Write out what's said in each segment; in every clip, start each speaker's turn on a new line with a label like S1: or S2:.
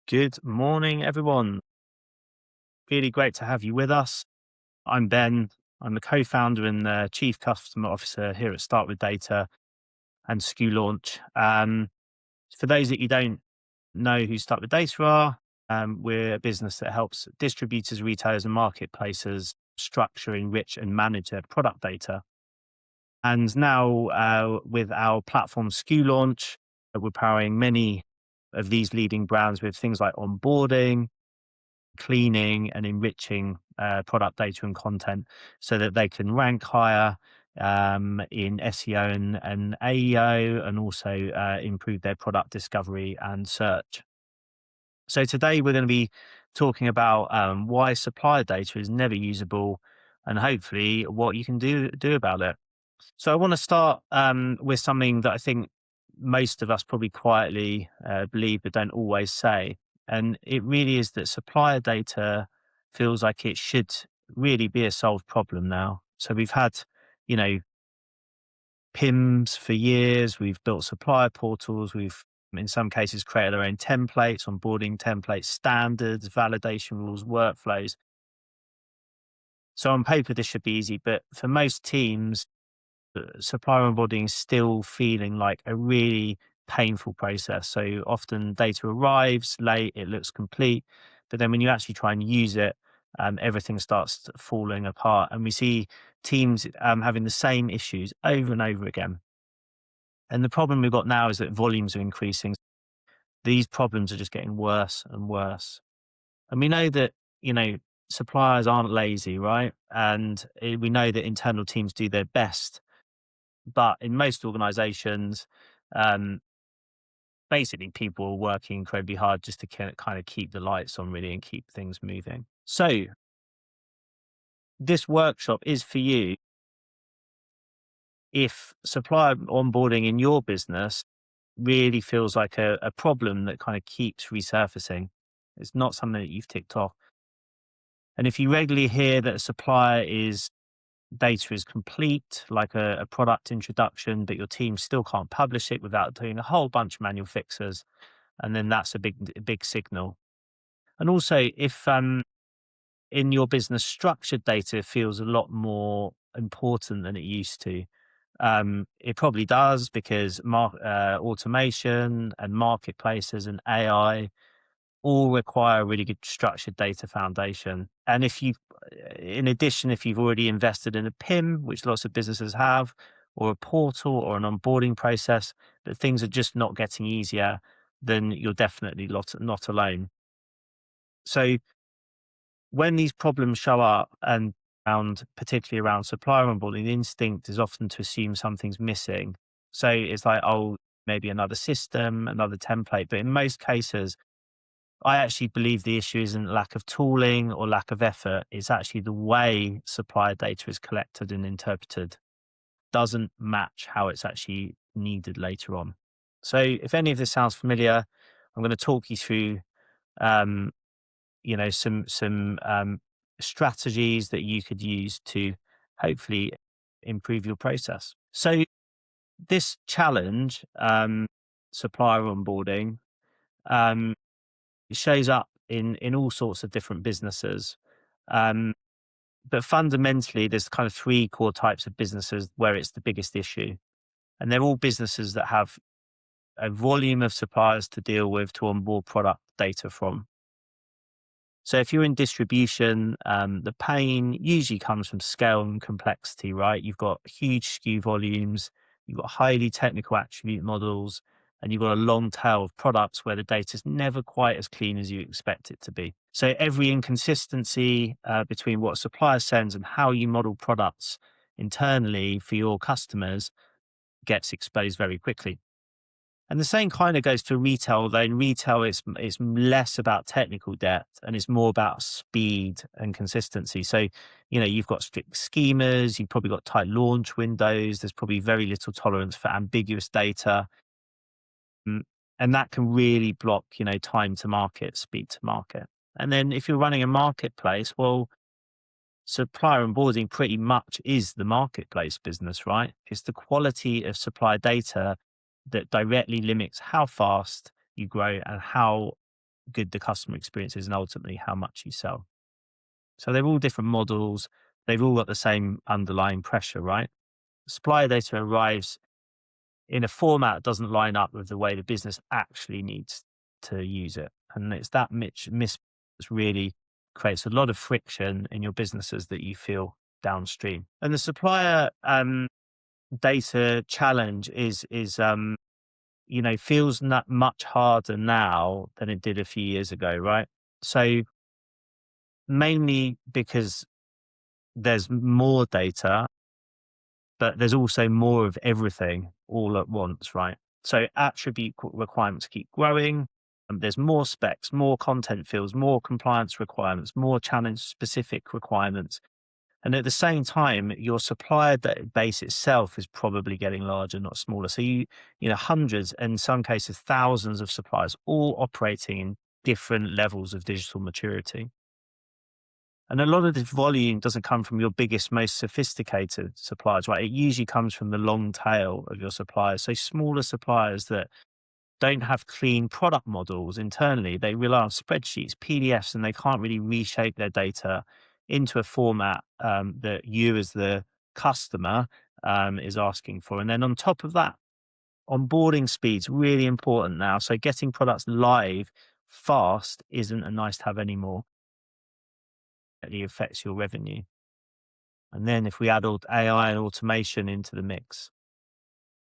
S1: Good morning, everyone. Really great to have you with us. I'm Ben. I'm the co-founder and the chief customer officer here at Start with Data and SKU Launch. For those that you don't know who Start with Data are, we're a business that helps distributors, retailers, and marketplaces structure, enrich, and manage their product data. And now, with our platform SKU Launch, we're powering many of these leading brands with things like onboarding, cleaning and enriching product data and content so that they can rank higher in SEO and AEO and also improve their product discovery and search. So today we're going to be talking about why supplier data is never usable and hopefully what you can do about it. So I want to start with something that I think most of us probably quietly believe but don't always say. And it really is that supplier data feels like it should really be a solved problem now. So we've had, you know, PIMs for years, we've built supplier portals, we've in some cases created our own templates, onboarding templates, standards, validation rules, workflows. So on paper, this should be easy, but for most teams, supplier onboarding is still feeling like a really painful process. So often data arrives late, it looks complete, but then when you actually try and use it, everything starts falling apart. And we see teams having the same issues over and over again. And the problem we've got now is that volumes are increasing. These problems are just getting worse and worse. And we know that, you know, suppliers aren't lazy, right? And we know that internal teams do their best, but in most organizations, um, basically people are working incredibly hard just to kind of keep the lights on really and keep things moving. So this workshop is for you if supplier onboarding in your business really feels like a problem that kind of keeps resurfacing. It's not something that you've ticked off. And if you regularly hear that a supplier is data is complete, like a product introduction, but your team still can't publish it without doing a whole bunch of manual fixes, and then that's a big signal. And also, if in your business structured data feels a lot more important than it used to, it probably does because automation and marketplaces and AI all require a really good structured data foundation. And in addition, if you've already invested in a PIM, which lots of businesses have, or a portal or an onboarding process, but things are just not getting easier, then you're definitely not alone. So when these problems show up and particularly around supplier onboarding, the instinct is often to assume something's missing. So it's like, oh, maybe another system, another template. But in most cases, I actually believe the issue isn't lack of tooling or lack of effort. It's actually the way supplier data is collected and interpreted doesn't match how it's actually needed later on. So if any of this sounds familiar, I'm going to talk you through, um, some strategies that you could use to hopefully improve your process. So this challenge, supplier onboarding, um, it shows up in all sorts of different businesses. Um, but fundamentally, there's kind of three core types of businesses where it's the biggest issue. And they're all businesses that have a volume of suppliers to deal with to onboard product data from. So if you're in distribution, the pain usually comes from scale and complexity, right? You've got huge SKU volumes, you've got highly technical attribute models, and you've got a long tail of products where the data is never quite as clean as you expect it to be. So every inconsistency between what a supplier sends and how you model products internally for your customers gets exposed very quickly. And the same kind of goes for retail, though in retail it's less about technical depth and it's more about speed and consistency. So, you've got strict schemas, you've probably got tight launch windows, there's probably very little tolerance for ambiguous data. mm, And that can really block, time to market, speed to market. And then if you're running a marketplace, well, supplier onboarding pretty much is the marketplace business, right? It's the quality of supply data that directly limits how fast you grow and how good the customer experience is and ultimately how much you sell. So they're all different models. They've all got the same underlying pressure, right? Supplier data arrives in a format that doesn't line up with the way the business actually needs to use it. And it's that miss that really creates a lot of friction in your businesses that you feel downstream. And the supplier data challenge is feels not much harder now than it did a few years ago, right? So mainly because there's more data, but there's also more of everything all at once, right? So requirements keep growing. And there's more specs, more content fields, more compliance requirements, more challenge specific requirements. And at the same time, your supplier base itself is probably getting larger, not smaller. So hundreds, and in some cases, thousands of suppliers all operating in different levels of digital maturity. And a lot of this volume doesn't come from your biggest, most sophisticated suppliers, right? It usually comes from the long tail of your suppliers. So smaller suppliers that don't have clean product models internally, they rely on spreadsheets, PDFs, and they can't really reshape their data into a format that you as the customer is asking for. And then on top of that, onboarding speed's really important now. So getting products live fast isn't a nice to have anymore. It affects your revenue. And then if we add AI and automation into the mix,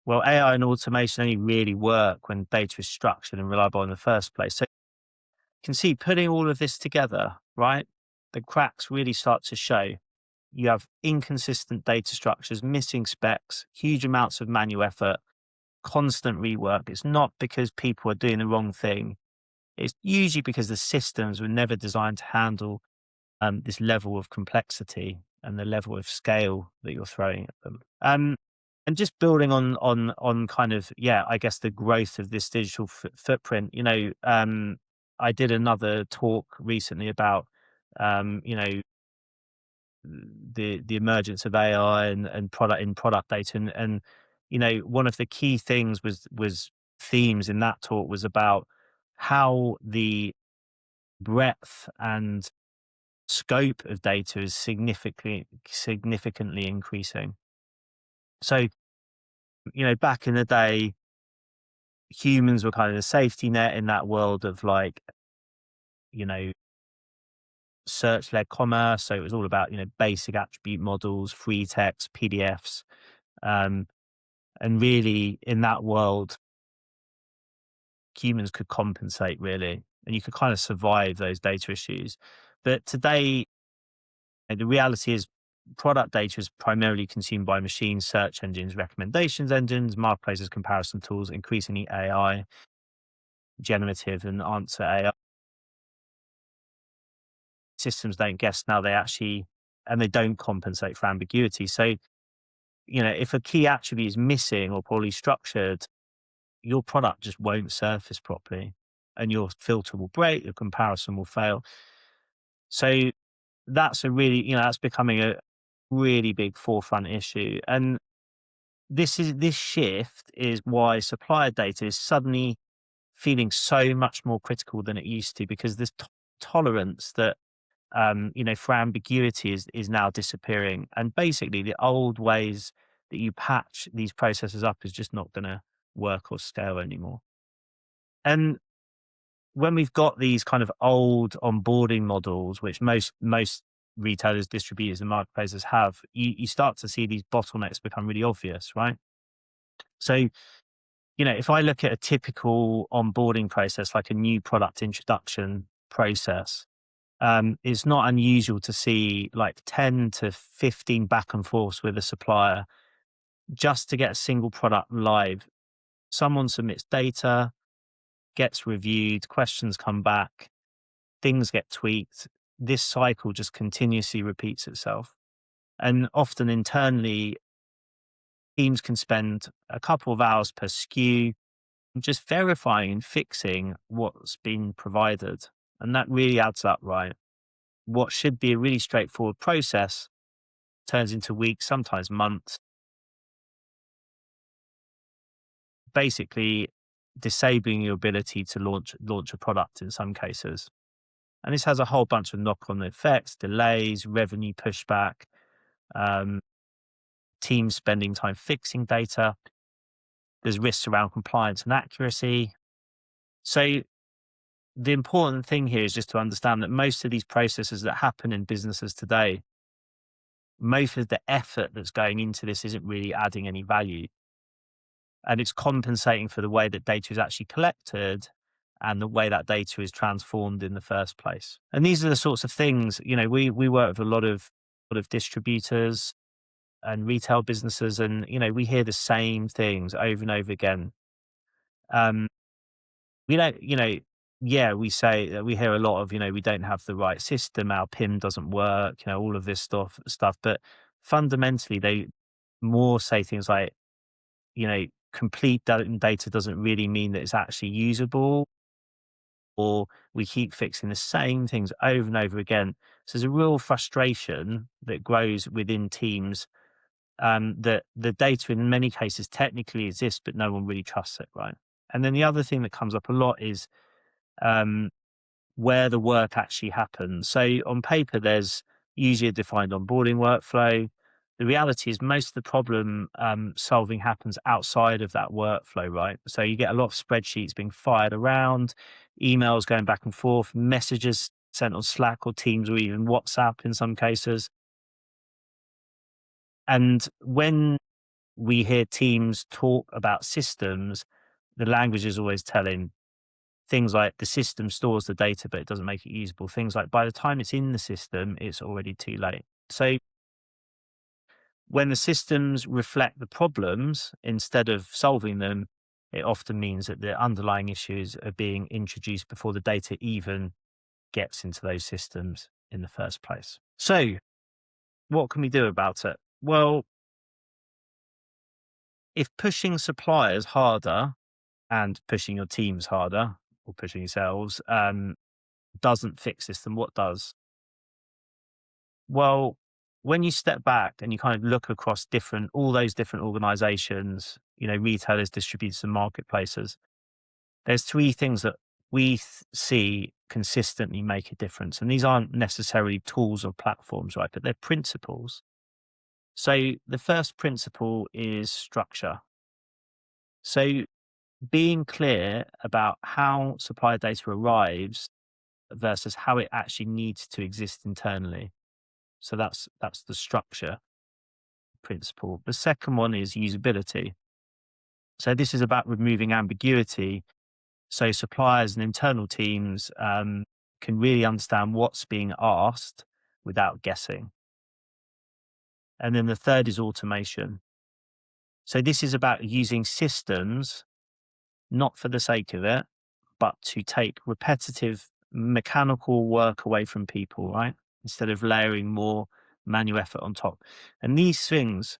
S1: well, AI and automation only really work when data is structured and reliable in the first place. So you can see putting all of this together, right? The cracks really start to show. You have inconsistent data structures, missing specs, huge amounts of manual effort, constant rework. It's not because people are doing the wrong thing. It's usually because the systems were never designed to handle this level of complexity and the level of scale that you're throwing at them. And just building on kind of, yeah, I guess the growth of this digital footprint. I did another talk recently about um, you know the emergence of AI and product data, and one of the key things was themes in that talk was about how the breadth and scope of data is significantly increasing. So, back in the day, humans were kind of the safety net in that world of like, you know, search led commerce. So it was all about, basic attribute models, free text, PDFs. Um, and really in that world, humans could compensate really, and you could kind of survive those data issues. But today, the reality is product data is primarily consumed by machines, search engines, recommendations engines, marketplaces, comparison tools, increasingly AI, generative and answer AI. Systems don't guess now, and they don't compensate for ambiguity. So, if a key attribute is missing or poorly structured, your product just won't surface properly and your filter will break, your comparison will fail. So that's becoming a really big forefront issue. And this shift is why supplier data is suddenly feeling so much more critical than it used to, because this tolerance that for ambiguity is now disappearing, and basically the old ways that you patch these processes up is just not going to work or scale anymore. And when we've got these kind of old onboarding models, which most retailers, distributors, and marketplaces have, you start to see these bottlenecks become really obvious, right? So, if I look at a typical onboarding process, like a new product introduction process, it's not unusual to see like 10 to 15 back and forths with a supplier just to get a single product live. Someone submits data, gets reviewed, questions come back, things get tweaked. This cycle just continuously repeats itself. And often internally, teams can spend a couple of hours per SKU just verifying and fixing what's been provided. And that really adds up, right? What should be a really straightforward process turns into weeks, sometimes months. Basically, disabling your ability to launch a product in some cases. And this has a whole bunch of knock-on effects: delays, revenue pushback, um, teams spending time fixing data. There's risks around compliance and accuracy. So the important thing here is just to understand that most of these processes that happen in businesses today, most of the effort that's going into this isn't really adding any value. And it's compensating for the way that data is actually collected and the way that data is transformed in the first place. And these are the sorts of things, we work with a lot of distributors and retail businesses, and we hear the same things over and over again. Um, we don't, yeah, we say that we hear a lot of, we don't have the right system, our PIM doesn't work, all of this stuff. But fundamentally, they more say things like, complete data doesn't really mean that it's actually usable, or we keep fixing the same things over and over again. So there's a real frustration that grows within teams, that the data in many cases technically exists, but no one really trusts it, right? And then the other thing that comes up a lot is, um, where the work actually happens. So on paper, there's usually a defined onboarding workflow. The reality is most of the problem solving happens outside of that workflow, right? So you get a lot of spreadsheets being fired around, emails going back and forth, messages sent on Slack or Teams or even WhatsApp in some cases. And when we hear teams talk about systems, the language is always telling. Things like the system stores the data, but it doesn't make it usable. Things like by the time it's in the system, it's already too late. So when the systems reflect the problems instead of solving them, it often means that the underlying issues are being introduced before the data even gets into those systems in the first place. So what can we do about it? Well, if pushing suppliers harder and pushing your teams harder, or pushing yourselves, doesn't fix this, then what does? Well, when you step back and you kind of look across all those different organizations, retailers, distributors, and marketplaces, there's three things that see consistently make a difference. And these aren't necessarily tools or platforms, right? But they're principles. So the first principle is structure. So being clear about how supplier data arrives versus how it actually needs to exist internally. So that's the structure principle. The second one is usability. So this is about removing ambiguity. So suppliers and internal teams can really understand what's being asked without guessing. And then the third is automation. So this is about using systems, not for the sake of it, but to take repetitive mechanical work away from people, right? Instead of layering more manual effort on top. And these things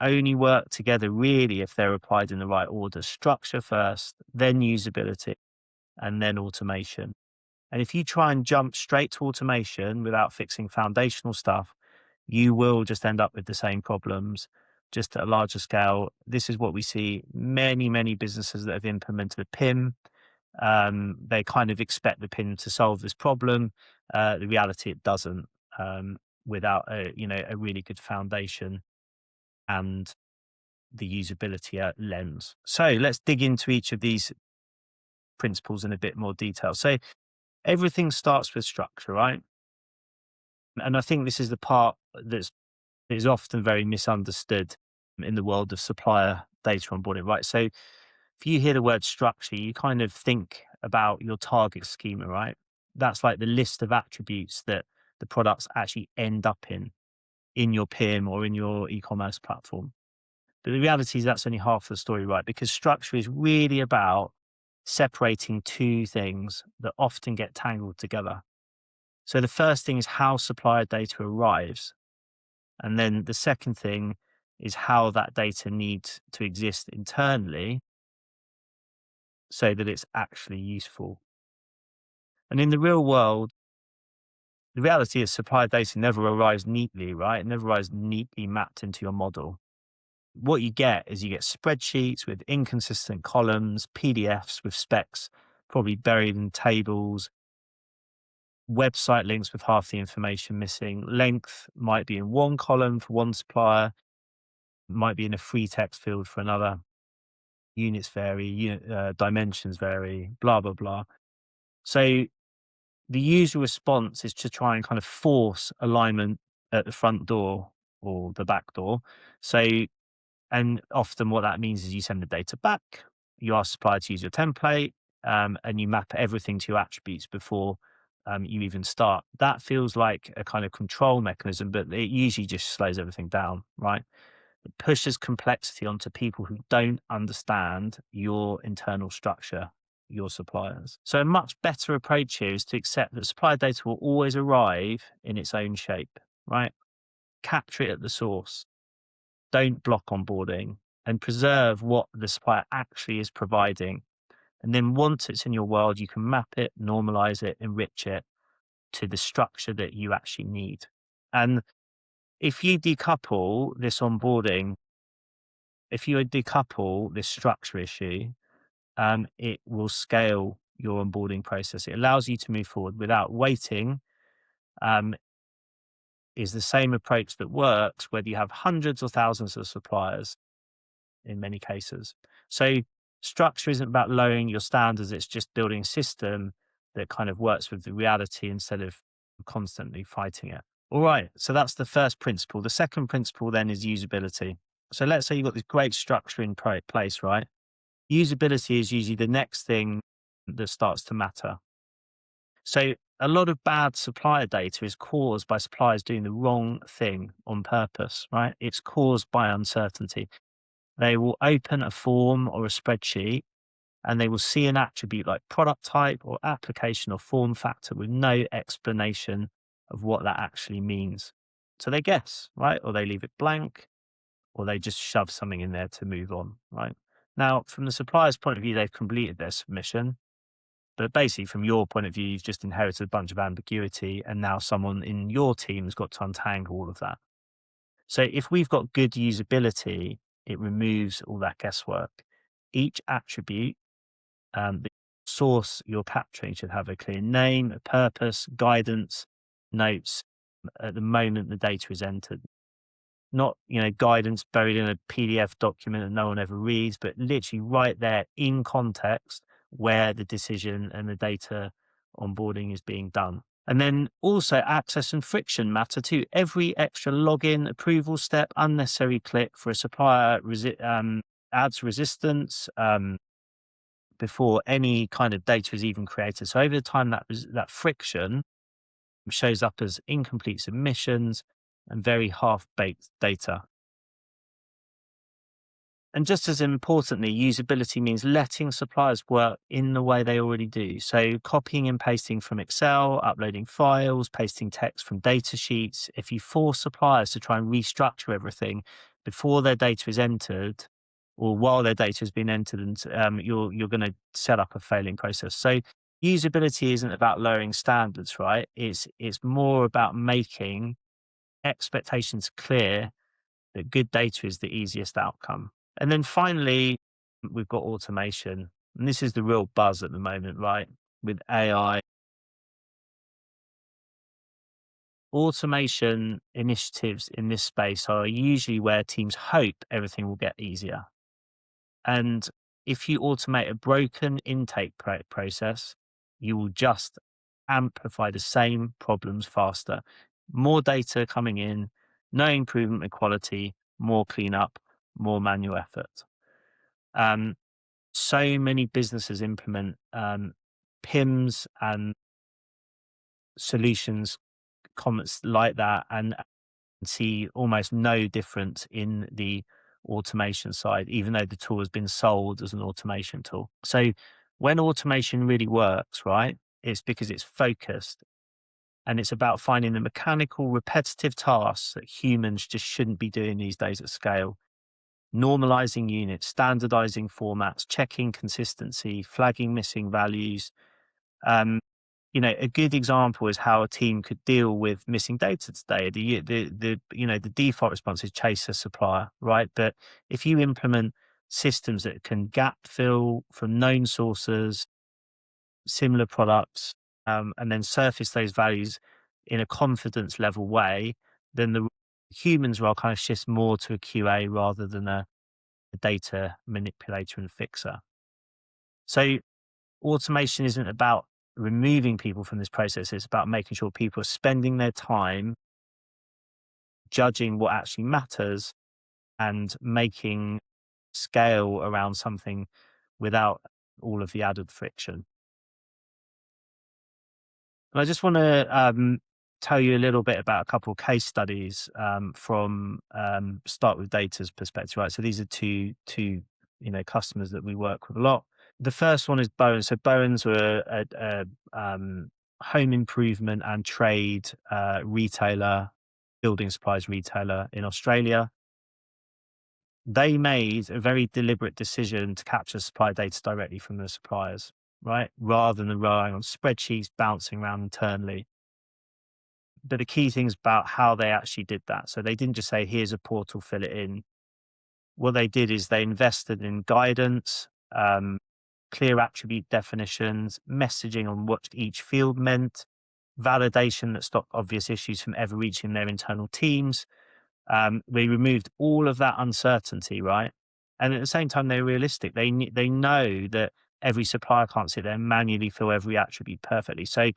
S1: only work together really if they're applied in the right order: structure first, then usability, and then automation. And if you try and jump straight to automation without fixing foundational stuff, you will just end up with the same problems, just at a larger scale. This is what we see many, many businesses that have implemented a PIM. They kind of expect the PIM to solve this problem. The reality, it doesn't, without a really good foundation and the usability lens. So let's dig into each of these principles in a bit more detail. So everything starts with structure, right? And I think this is the part that is often very misunderstood in the world of supplier data onboarding, right? So if you hear the word structure, you kind of think about your target schema, right? That's like the list of attributes that the products actually end up in your PIM or in your e-commerce platform. But the reality is that's only half the story, right? Because structure is really about separating two things that often get tangled together. So the first thing is how supplier data arrives. And then the second thing is how that data needs to exist internally so that it's actually useful. And in the real world, the reality is supplier data never arrives neatly, right? It never arrives neatly mapped into your model. what you get is you get spreadsheets with inconsistent columns, PDFs with specs probably buried in tables, website links with half the information missing. Length might be in one column for one supplier, might be in a free text field for another. Units vary, dimensions vary, blah, blah, blah. So the usual response is to try and kind of force alignment at the front door or the back door. So, and often what that means is you send the data back, you ask supplier to use your template, and you map everything to your attributes before you even start. That feels like a kind of control mechanism, but it usually just slows everything down, right? It pushes complexity onto people who don't understand your internal structure, your suppliers. So a much better approach here is to accept that supplier data will always arrive in its own shape, right? Capture it at the source. Don't block onboarding and preserve what the supplier actually is providing. And then once it's in your world, you can map it, normalize it, enrich it to the structure that you actually need. And if you decouple this onboarding, if you decouple this structure issue, it will scale your onboarding process. It allows you to move forward without waiting. Um, is the same approach that works whether you have hundreds or thousands of suppliers in many cases. So structure isn't about lowering your standards. It's just building a system that kind of works with the reality instead of constantly fighting it. All right. So that's the first principle. The second principle then is usability. So let's say you've got this great structure in place, right? Usability is usually the next thing that starts to matter. So a lot of bad supplier data is caused by suppliers doing the wrong thing on purpose, right? It's caused by uncertainty. They will open a form or a spreadsheet and they will see an attribute like product type or application or form factor with no explanation of what that actually means. So they guess, right? Or they leave it blank, or they just shove something in there to move on, right? Now, from the supplier's point of view, they've completed their submission. But basically, from your point of view, you've just inherited a bunch of ambiguity, and now someone in your team has got to untangle all of that. So if we've got good usability, it removes all that guesswork. Each attribute, the source you're capturing should have a clear name, a purpose, guidance, notes at the moment the data is entered. Not, guidance buried in a PDF document that no one ever reads, but literally right there in context where the decision and the data onboarding is being done. And then also access and friction matter too. Every extra login, approval step, unnecessary click for a supplier adds resistance before any kind of data is even created. So over the time, that friction shows up as incomplete submissions and very half-baked data. And just as importantly, usability means letting suppliers work in the way they already do. So copying and pasting from Excel, uploading files, pasting text from data sheets. If you force suppliers to try and restructure everything before their data is entered or while their data has been entered, and you're going to set up a failing process. So usability isn't about lowering standards, right? It's more about making expectations clear that good data is the easiest outcome. And then finally, we've got automation. And this is the real buzz at the moment, right? With AI. Automation initiatives in this space are usually where teams hope everything will get easier. And if you automate a broken intake process, you will just amplify the same problems faster. More data coming in, no improvement in quality, more cleanup, more manual effort. So many businesses implement PIMs and solutions, comments like that, and see almost no difference in the automation side, even though the tool has been sold as an automation tool. So when automation really works, right, it's because it's focused and it's about finding the mechanical, repetitive tasks that humans just shouldn't be doing these days at scale. Normalizing units, standardizing formats, checking consistency, flagging missing values. a good example is how a team could deal with missing data today. The default response is chase a supplier, right? But if you implement systems that can gap fill from known sources, similar products, and then surface those values in a confidence level way, then the humans role kind of shifts more to a QA rather than a data manipulator and fixer. So automation isn't about removing people from this process. It's about making sure people are spending their time judging what actually matters and making scale around something without all of the added friction. And I just want to tell you a little bit about a couple of case studies from Start with Data's perspective. Right, so these are two customers that we work with a lot. The first one is Bowens. So Bowens were a home improvement and trade retailer, building supplies retailer in Australia. They made a very deliberate decision to capture supply data directly from the suppliers, right? Rather than relying on spreadsheets bouncing around internally. But the key things about how they actually did that. So they didn't just say, here's a portal, fill it in. What they did is they invested in guidance, clear attribute definitions, messaging on what each field meant, validation that stopped obvious issues from ever reaching their internal teams. We removed all of that uncertainty, right? And at the same time, they're realistic. They know that every supplier can't sit there and manually fill every attribute perfectly. So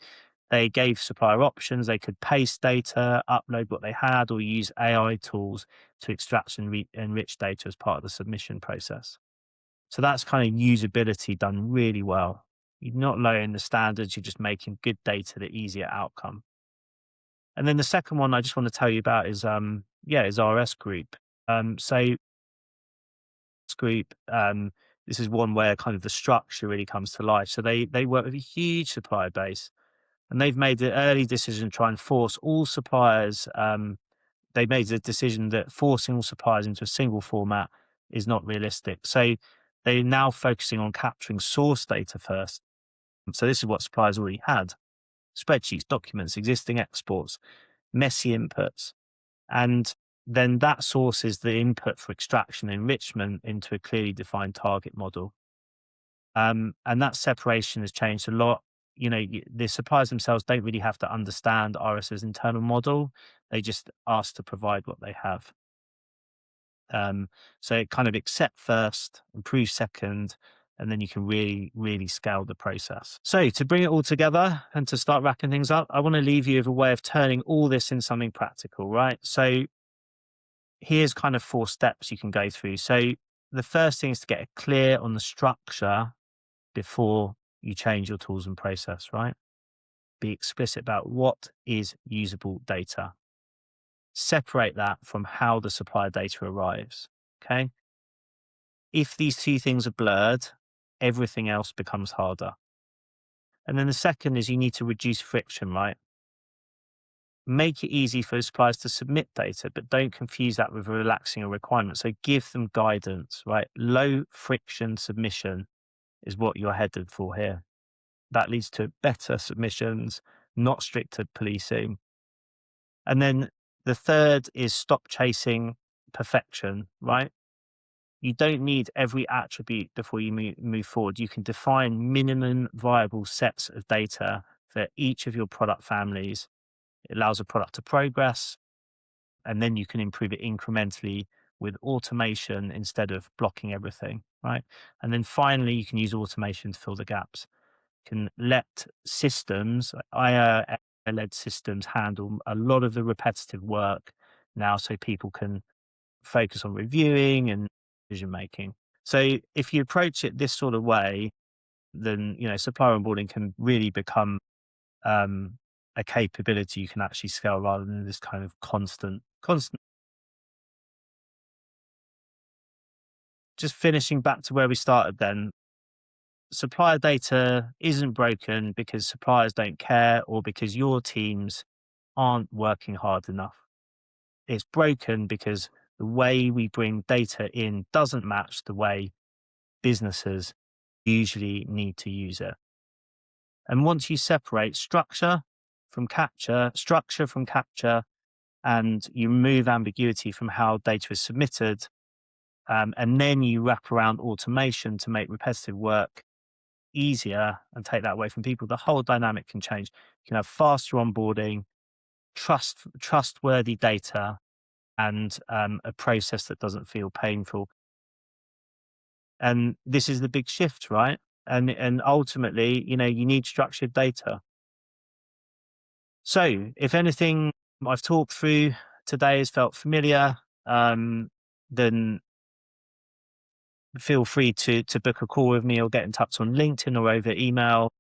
S1: they gave supplier options. They could paste data, upload what they had, or use AI tools to extract and enrich data as part of the submission process. So that's kind of usability done really well. You're not lowering the standards, you're just making good data the easier outcome. And then the second one I just want to tell you about is RS Group. So RS Group, this is one where kind of the structure really comes to life. So they work with a huge supplier base, and they've made the early decision to try and force all suppliers. They made the decision that forcing all suppliers into a single format is not realistic. So they're now focusing on capturing source data first. So this is what suppliers already had: spreadsheets, documents, existing exports, messy inputs. And then that source is the input for extraction and enrichment into a clearly defined target model. And that separation has changed a lot. The suppliers themselves don't really have to understand RS's internal model. They just ask to provide what they have. So kind of accept first, improve second, and then you can really, really scale the process. So to bring it all together and to start wrapping things up, I want to leave you with a way of turning all this in something practical, right? So here's kind of 4 steps you can go through. So the first thing is to get clear on the structure before you change your tools and process, right? Be explicit about what is usable data. Separate that from how the supplier data arrives. Okay. If these 2 things are blurred, everything else becomes harder. And then the second is you need to reduce friction, right? Make it easy for suppliers to submit data, but don't confuse that with relaxing a requirement. So give them guidance, right? Low friction submission is what you're headed for here. That leads to better submissions, not stricter policing. And then the third is stop chasing perfection, right? You don't need every attribute before you move forward. You can define minimum viable sets of data for each of your product families. It allows a product to progress, and then you can improve it incrementally with automation instead of blocking everything, right? And then finally, you can use automation to fill the gaps. You can let systems, AI-led systems, handle a lot of the repetitive work now, so people can focus on reviewing and decision making. So if you approach it this sort of way, then supplier onboarding can really become a capability you can actually scale rather than this kind of constant. Just finishing back to where we started then, supplier data isn't broken because suppliers don't care or because your teams aren't working hard enough. It's broken because the way we bring data in doesn't match the way businesses usually need to use it. And once you separate structure from capture, and you remove ambiguity from how data is submitted, and then you wrap around automation to make repetitive work easier and take that away from people, the whole dynamic can change. You can have faster onboarding, trustworthy data, and a process that doesn't feel painful. And this is the big shift, right? And ultimately, you need structured data. So if anything I've talked through today has felt familiar, then feel free to book a call with me or get in touch on LinkedIn or over email.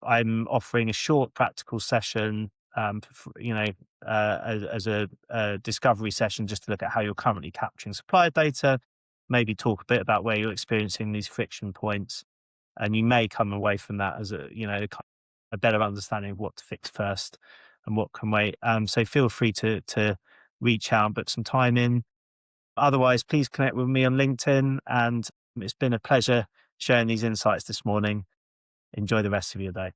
S1: I'm offering a short practical session, as a discovery session, just to look at how you're currently capturing supplier data, maybe talk a bit about where you're experiencing these friction points, and you may come away from that as a better understanding of what to fix first and what can wait. So feel free to reach out and book some time in. Otherwise, please connect with me on LinkedIn, and it's been a pleasure sharing these insights this morning. Enjoy the rest of your day.